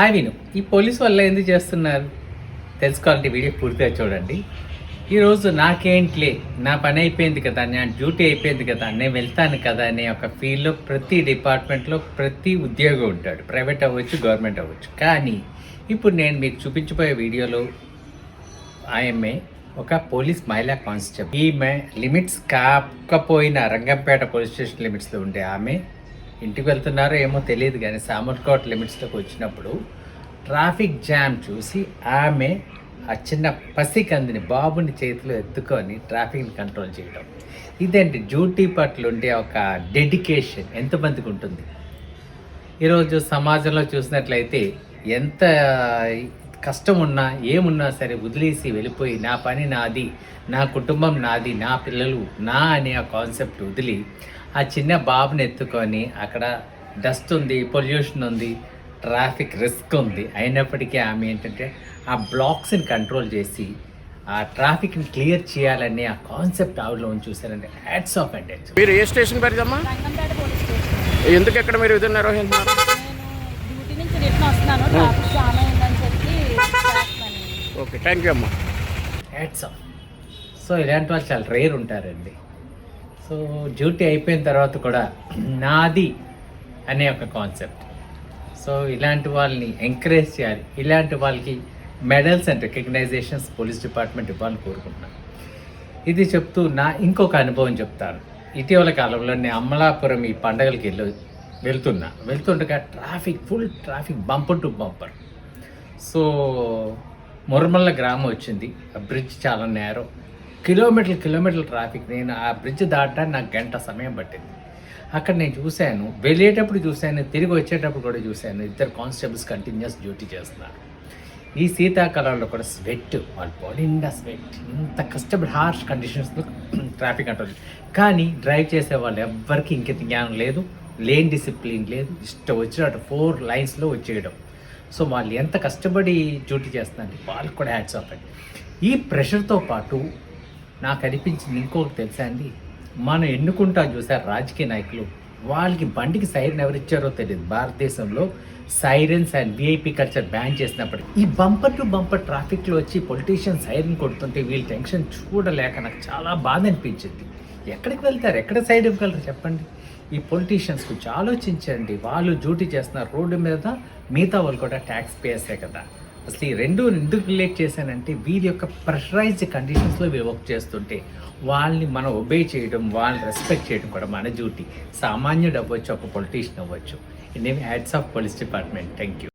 Hi విను, ఈ police వల్ల ఎందుకు చేస్తున్నారు తెలుసుకోవాలంటే వీడియో పూర్తిగా చూడండి. ఈరోజు నాకేంట్లే, నా పని అయిపోయింది కదా, నా డ్యూటీ అయిపోయింది కదా, నేను వెళ్తాను కదా అనే ఒక ఫీల్డ్లో ప్రతి డిపార్ట్మెంట్లో ప్రతి ఉద్యోగి ఉంటాడు. ప్రైవేట్ అవ్వచ్చు, గవర్నమెంట్ అవ్వచ్చు. కానీ ఇప్పుడు నేను మీకు చూపించబోయే వీడియోలో ఆమె ఒక పోలీస్ మహిళా కానిస్టేబుల్. ఈమె లిమిట్స్ కాకపోయిన రంగంపేట పోలీస్ స్టేషన్ లిమిట్స్లో ఉండే ఆమె ఇంటికి వెళ్తున్నారో ఏమో తెలియదు, కానీ సామర్కోట్ లిమిట్స్లోకి వచ్చినప్పుడు ట్రాఫిక్ జామ్ చూసి ఆమె ఆ చిన్న పసికందిని బాబుని చేతిలో ఎత్తుకొని ట్రాఫిక్ని కంట్రోల్ చేయడం. ఇదేంటి డ్యూటీ పట్ల ఉండే ఒక డెడికేషన్ ఎంతమందికి ఉంటుంది? ఈరోజు సమాజంలో చూసినట్లయితే ఎంత కష్టం ఉన్నా ఏమున్నా సరే వదిలేసి వెళ్ళిపోయి నా పని నాది, నా కుటుంబం నాది, నా పిల్లలు నా అనే ఆ కాన్సెప్ట్ వదిలి ఆ చిన్న బాబుని ఎత్తుకొని అక్కడ డస్ట్ ఉంది, పొల్యూషన్ ఉంది, ట్రాఫిక్ రిస్క్ ఉంది, అయినప్పటికీ ఆమె ఏంటంటే ఆ బ్లాక్స్ని కంట్రోల్ చేసి ఆ ట్రాఫిక్ని క్లియర్ చేయాలనే ఆ కాన్సెప్ట్ ఆవిడలో చూసారంటే హ్యాట్స్ ఆఫ్ అండి. మీరు ఏ స్టేషన్ పరిదమ్మా? Rangampet police station. ఎందుకు ఎక్కడ మీరు విధులు నిర్వహిస్తున్నారు? నేను డ్యూటీ నుంచి రిటర్న్ వస్తున్నాను, ట్రాఫిక్ జామ్ అయిందని చెప్పి చేస్తున్నాను. ఓకే, థ్యాంక్ యూ అమ్మా. Hats off. సో ఇలాంటి వాళ్ళు చాలా రేర్ ఉంటారండి. సో డ్యూటీ అయిపోయిన తర్వాత కూడా నాది అనే ఒక కాన్సెప్ట్. సో ఇలాంటి వాళ్ళని ఎంకరేజ్ చేయాలి. ఇలాంటి వాళ్ళకి medals and recognitions police department ఇవ్వాలని కోరుకుంటున్నాను. ఇది చెప్తూ నా ఇంకొక అనుభవం చెప్తాను. ఇటీవల కాలంలో నేను అమలాపురం ఈ పండగలకి వెళ్తుండగా full traffic bumper to bumper. So Muramalla గ్రామం వచ్చింది. ఆ బ్రిడ్జ్ చాలా నేరో, కిలోమీటర్ల ట్రాఫిక్. నేను ఆ బ్రిడ్జ్ దాటడానికి నాకు గంట సమయం పట్టింది. అక్కడ నేను చూశాను, వెళ్ళేటప్పుడు చూశాను, తిరిగి వచ్చేటప్పుడు కూడా చూశాను, ఇద్దరు కానిస్టేబుల్స్ కంటిన్యూస్ డ్యూటీ చేస్తున్నారు. ఈ శీతాకాలంలో కూడా స్వెట్, వాళ్ళ బాడీ నిండా స్వెట్, ఇంత కష్టపడి హార్ష్ కండిషన్స్లో ట్రాఫిక్ కంట్రోల్. కానీ డ్రైవ్ చేసే వాళ్ళు ఎవ్వరికి ఇంకెంత జ్ఞానం లేదు, లేన్ డిసిప్లిన్ లేదు, ఇష్టం వచ్చినట్టు 4 లైన్స్లో వచ్చేయడం. సో వాళ్ళు ఎంత కష్టపడి డ్యూటీ చేస్తున్నారంటే వాళ్ళకి కూడా హ్యాట్స్ ఆఫ్ అండి. ఈ ప్రెషర్తో పాటు నాకు అనిపించింది ఇంకొకటి తెలుసా అండి, మనం ఎన్నుకుంటాం చూసారు రాజకీయ నాయకులు, వాళ్ళకి బండికి సైరన్ ఎవరిచ్చారో తెలియదు. భారతదేశంలో sirens and VIP culture ban చేసినప్పుడు ఈ బంపర్ టు బంపర్ ట్రాఫిక్లో వచ్చి పొలిటీషియన్ సైరన్ కొడుతుంటే వీళ్ళ టెన్షన్ చూడలేక నాకు చాలా బాధ అనిపించింది. ఎక్కడికి వెళ్తారు, ఎక్కడ సైడ్ ఇవ్వగలరు చెప్పండి? ఈ పొలిటీషియన్స్ కొంచెం ఆలోచించండి. వాళ్ళు డ్యూటీ చేస్తున్నారు రోడ్డు మీద, మిగతా వాళ్ళు కూడా ట్యాక్స్ పేయర్సే కదా. అసలు ఈ రెండు ఎందుకు రిలేట్ చేశానంటే వీరి యొక్క ప్రెషరైజ్డ్ కండిషన్స్లో వీళ్ళు వర్క్ చేస్తుంటే వాళ్ళని మనం ఒబే చేయడం, వాళ్ళని రెస్పెక్ట్ చేయడం కూడా మన డ్యూటీ. సామాన్యుడు అవ్వచ్చు, ఒక పొలిటీషియన్ అవ్వచ్చు. ఇన్ని hats off police department. Thank you.